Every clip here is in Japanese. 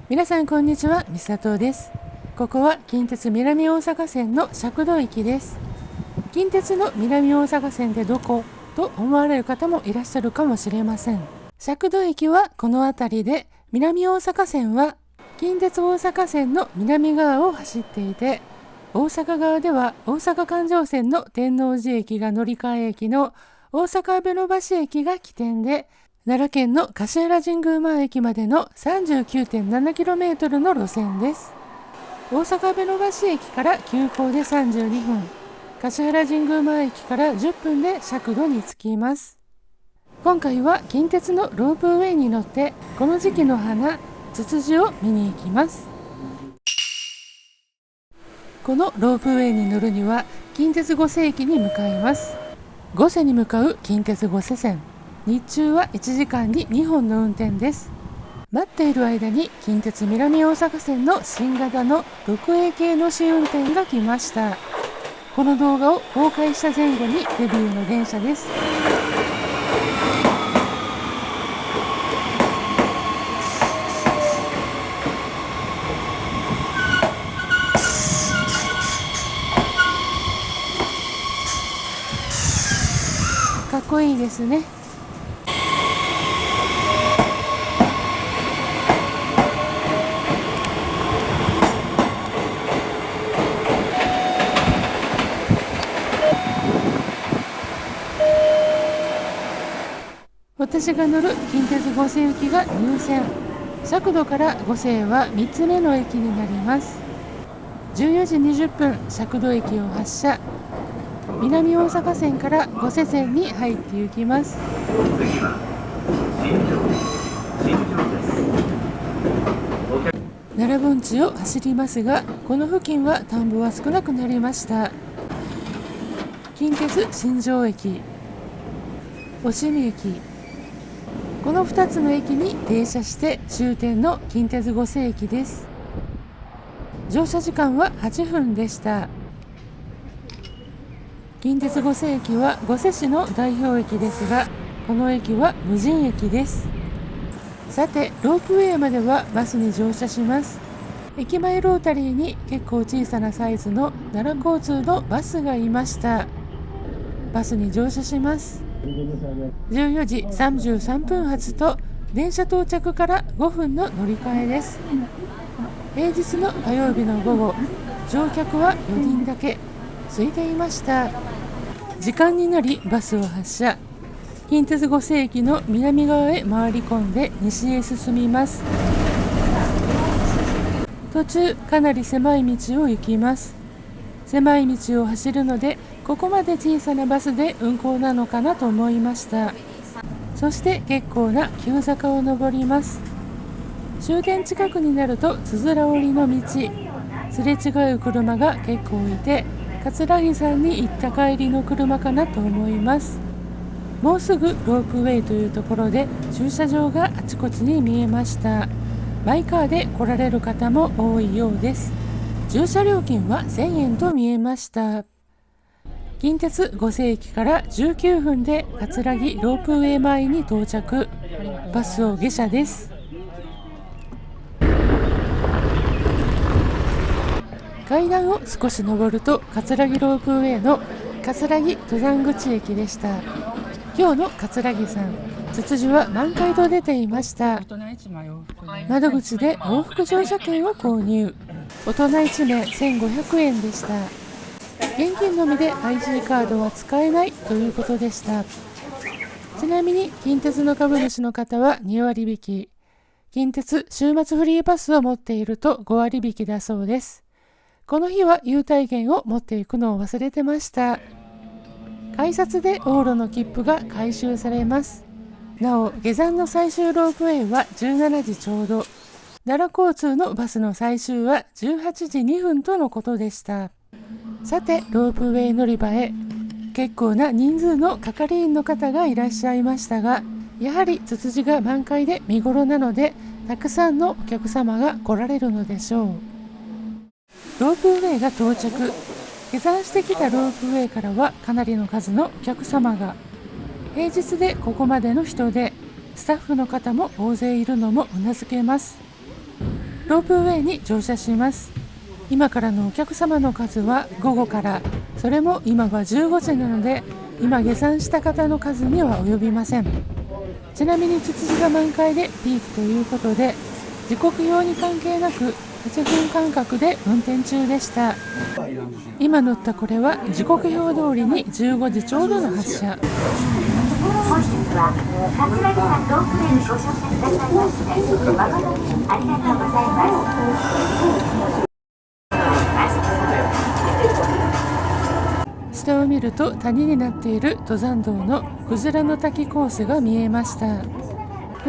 皆さんこんにちは、みさとです。ここは近鉄南大阪線の釈土駅です。近鉄の南大阪線でどこと思われる方もいらっしゃるかもしれません。釈土駅はこの辺りで、南大阪線は近鉄大阪線の南側を走っていて、大阪側では大阪環状線の天王寺駅が乗り換え駅の大阪阿倍野橋駅が起点で、奈良県の橿原神宮前駅までの 39.7km の路線です。大阪阿倍野橋駅から急行で32分、橿原神宮前駅から10分で釈土に着きます。今回は近鉄のロープウェイに乗ってこの時期の花、ツツジを見に行きます。このロープウェイに乗るには近鉄五瀬駅に向かいます。五瀬に向かう近鉄五瀬線、日中は1時間に2本の運転です。待っている間に近鉄南大阪線の新型の 6A 系の試運転が来ました。この動画を公開した前後にデビューの電車です。かっこいいですね。私が乗る近鉄五瀬行きが入線。釈土から五瀬は3つ目の駅になります。14時20分、釈土駅を発車。南大阪線から五瀬線に入って行きます。奈良盆地を走りますが、この付近は田んぼは少なくなりました。近鉄新庄駅、押見駅、この2つの駅に停車して終点の近鉄五瀬駅です。乗車時間は8分でした。近鉄五瀬駅は五瀬市の代表駅ですが、この駅は無人駅です。さて、ロープウェイまではバスに乗車します。駅前ロータリーに結構小さなサイズの奈良交通のバスがいました。バスに乗車します。14時33分発と電車到着から5分の乗り換えです。平日の火曜日の午後、乗客は4人だけ、空いていました。時間になりバスを発車。近鉄五瀬駅の南側へ回り込んで西へ進みます。途中かなり狭い道を行きます。狭い道を走るので、ここまで小さなバスで運行なのかなと思いました。そして結構な急坂を登ります。終点近くになるとつづら折りの道、すれ違う車が結構いて、桂木さんに行った帰りの車かなと思います。もうすぐロープウェイというところで駐車場があちこちに見えました。マイカーで来られる方も多いようです。駐車料金は1000円と見えました。近鉄五瀬駅から19分で桂木ロープウェイ前に到着。バスを下車です。階段を少し登ると桂木ロープウェイの桂木登山口駅でした。今日の桂木さん、ツツジは満開と出ていました。窓口で往復乗車券を購入。大人1名1500円でした。現金のみで IC カードは使えないということでした。ちなみに近鉄の株主の方は2割引き。近鉄週末フリーパスを持っていると5割引きだそうです。この日は優待券を持っていくのを忘れてました。改札で往路の切符が回収されます。なお、下山の最終ロープウェイは17時ちょうど。奈良交通のバスの最終は18時2分とのことでした。さて、ロープウェイ乗り場へ。結構な人数の係員の方がいらっしゃいましたが、やはりツツジが満開で見頃なので、たくさんのお客様が来られるのでしょう。ロープウェイが到着。下山してきたロープウェイからはかなりの数のお客様が。平日でここまでの人で、スタッフの方も大勢いるのもうなずけます。ロープウェイに乗車します。今からのお客様の数は午後から、それも今は15時なので、今下山した方の数には及びません。ちなみにツツジが満開でピークということで、時刻表に関係なく8分間隔で運転中でした。今乗ったこれは時刻表通りに15時ちょうどの発車。本日は桂木山ロープウェイにご乗車くださいまして誠にありがとうございます。下を見ると谷になっている登山道のクジラの滝コースが見えました。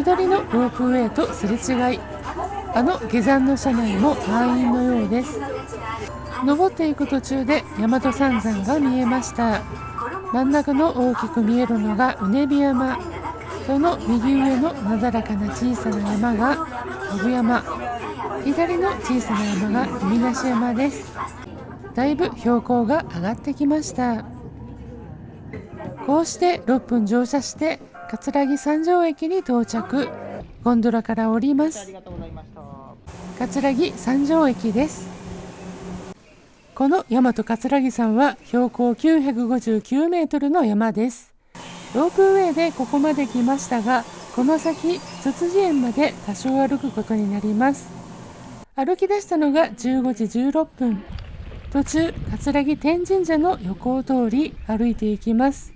下りのロープウェイとすれ違い、下山の車内も満員のようです。登っていく途中で大和三山が見えました。真ん中の大きく見えるのがうねび山、その右上のなだらかな小さな山が信山、左の小さな山が海なし山です。だいぶ標高が上がってきました。こうして6分乗車して葛城三条駅に到着。ゴンドラから降ります。葛城三条駅です。この大和葛城山は標高959メートルの山です。ロープウェイでここまで来ましたが、この先つつじ園まで多少歩くことになります。歩き出したのが15時16分。途中葛城天神社の横を通り歩いていきます。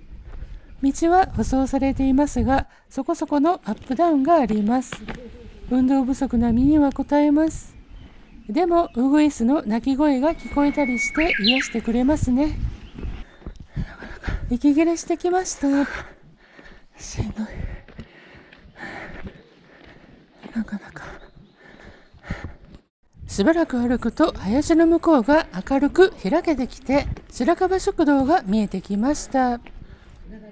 道は舗装されていますが、そこそこのアップダウンがあります。運動不足な身には応えます。でもウグイスの鳴き声が聞こえたりして癒してくれますね。息切れしてきました。しんどい。なかなか。しばらく歩くと林の向こうが明るく開けてきて、白樺食堂が見えてきました。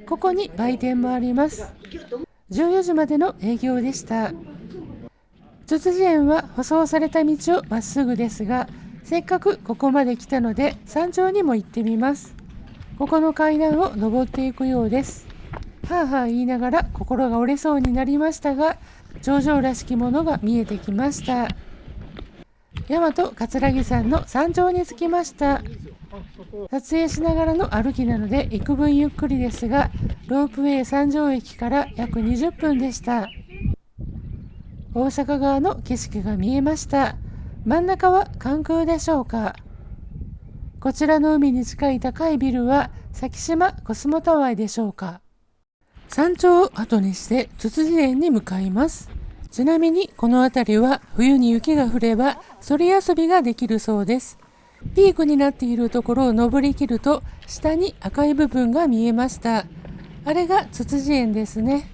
ここに売店もあります。14時までの営業でした。つつじ園は舗装された道をまっすぐですが、せっかくここまで来たので山頂にも行ってみます。ここの階段を登っていくようです。はあはあ言いながら心が折れそうになりましたが、頂上らしきものが見えてきました。大和葛城山の山頂に着きました。撮影しながらの歩きなので幾分ゆっくりですが、ロープウェイ三条駅から約20分でした。大阪側の景色が見えました。真ん中は関空でしょうか。こちらの海に近い高いビルは先島コスモタワーでしょうか。山頂を後にしてつつじ園に向かいます。ちなみにこの辺りは冬に雪が降ればそり遊びができるそうです。ピークになっているところを登りきると下に赤い部分が見えました。あれがつつじ園ですね。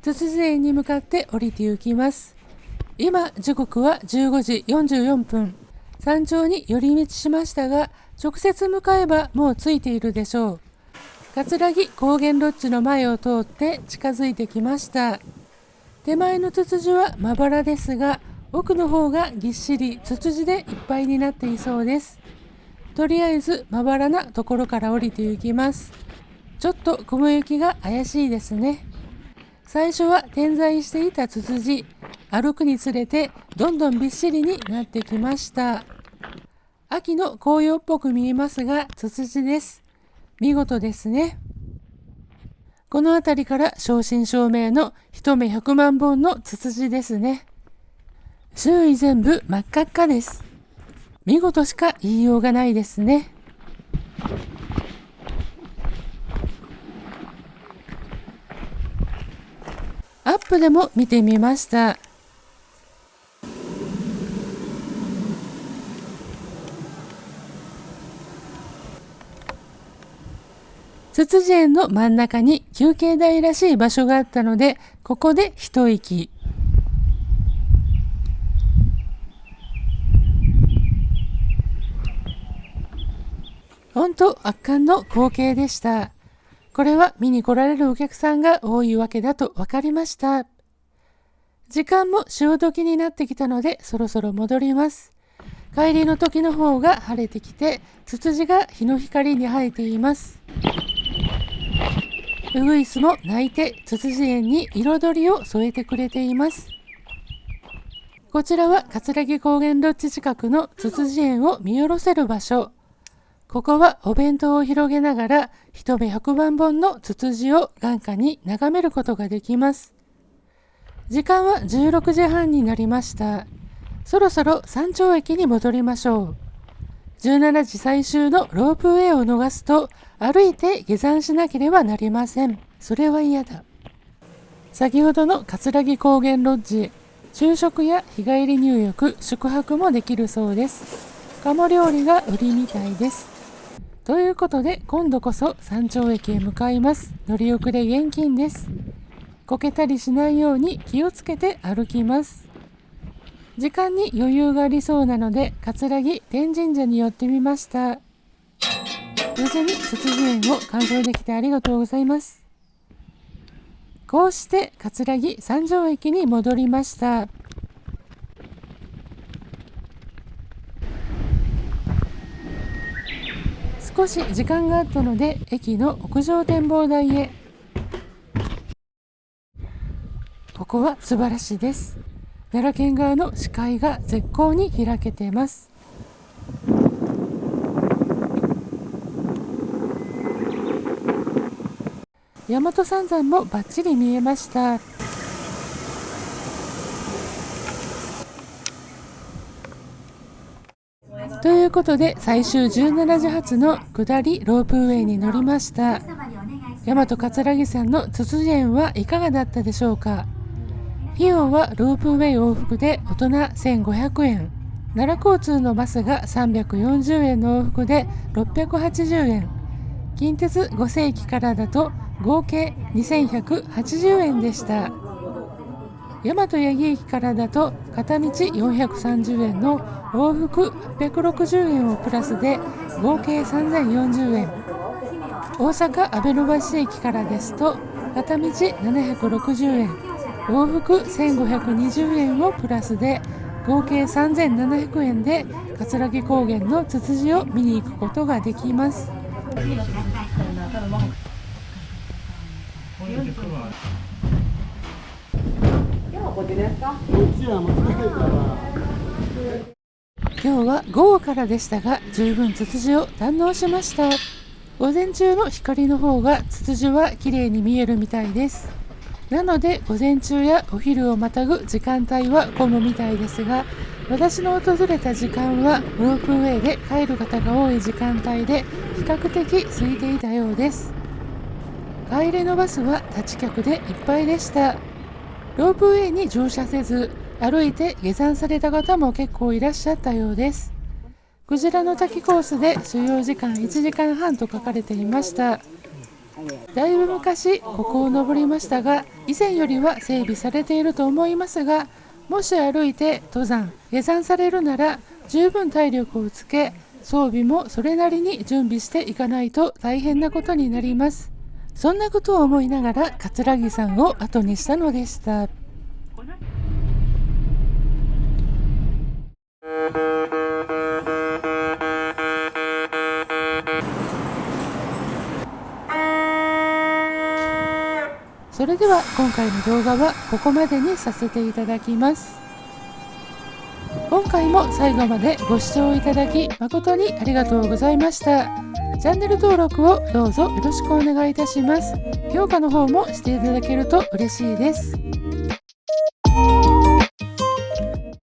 つつじ園に向かって降りて行きます。今時刻は15時44分。山頂に寄り道しましたが、直接向かえばもう着いているでしょう。葛城高原ロッジの前を通って近づいてきました。手前のツツジはまばらですが、奥の方がぎっしりツツジでいっぱいになっていそうです。とりあえずまばらなところから降りて行きます。ちょっと雲行きが怪しいですね。最初は点在していたツツジ、歩くにつれてどんどんびっしりになってきました。秋の紅葉っぽく見えますが、ツツジです。見事ですね。この辺りから正真正銘の一目100万本のツツジですね。周囲全部真っ赤っかです。見事しか言いようがないですね。アップでも見てみました。ツツジ園の真ん中に休憩台らしい場所があったので、ここで一息。本当圧巻の光景でした。これは見に来られるお客さんが多いわけだと分かりました。時間も潮時になってきたのでそろそろ戻ります。帰りの時の方が晴れてきて、ツツジが日の光に生えています。ウグイスも鳴いてツツジ園に彩りを添えてくれています。こちらは葛城高原ロッジ近くのつつじ園を見下ろせる場所。ここはお弁当を広げながら一目100万本のツツジを眼下に眺めることができます。時間は16時半になりました。そろそろ山頂駅に戻りましょう。17時最終のロープウェイを逃すと歩いて下山しなければなりません。それは嫌だ。先ほどの葛城高原ロッジ、昼食や日帰り入浴、宿泊もできるそうです。鴨料理が売りみたいです。ということで今度こそ山頂駅へ向かいます。乗り遅れ厳禁です。こけたりしないように気をつけて歩きます。時間に余裕がありそうなので葛城天神社に寄ってみました。無事につつじ園を観賞できてありがとうございます。こうして葛城山頂駅に戻りました。少し時間があったので駅の屋上展望台へ。ここは素晴らしいです。奈良県側の視界が絶好に開けています。大和三山もバッチリ見えました。ということで最終17時発の下りロープウェイに乗りました。大和葛城山のつつじ園はいかがだったでしょうか。費用はロープウェイ往復で大人1500円、奈良交通のバスが340円の往復で680円、近鉄5世駅からだと合計2180円でした。大和八木駅からだと片道430円の往復860円をプラスで合計3040円。大阪阿部野橋駅からですと片道760円、往復1520円をプラスで合計3700円で葛城高原のツツジを見に行くことができます。今日は午後からでしたが十分ツツジを堪能しました。午前中の光の方がツツジは綺麗に見えるみたいです。なので午前中やお昼をまたぐ時間帯は混むみたいですが、私の訪れた時間はロープウェイで帰る方が多い時間帯で比較的空いていたようです。帰りのバスは立ち客でいっぱいでした。ロープウェイに乗車せず歩いて下山された方も結構いらっしゃったようです。クジラの滝コースで所要時間1時間半と書かれていました。だいぶ昔ここを登りましたが、以前よりは整備されていると思いますが、もし歩いて登山下山されるなら十分体力をつけ、装備もそれなりに準備していかないと大変なことになります。そんなことを思いながら葛城山を後にしたのでした。それでは今回の動画はここまでにさせていただきます。今回も最後までご視聴いただき誠にありがとうございました。チャンネル登録をどうぞよろしくお願いいたします。評価の方もしていただけると嬉しいです。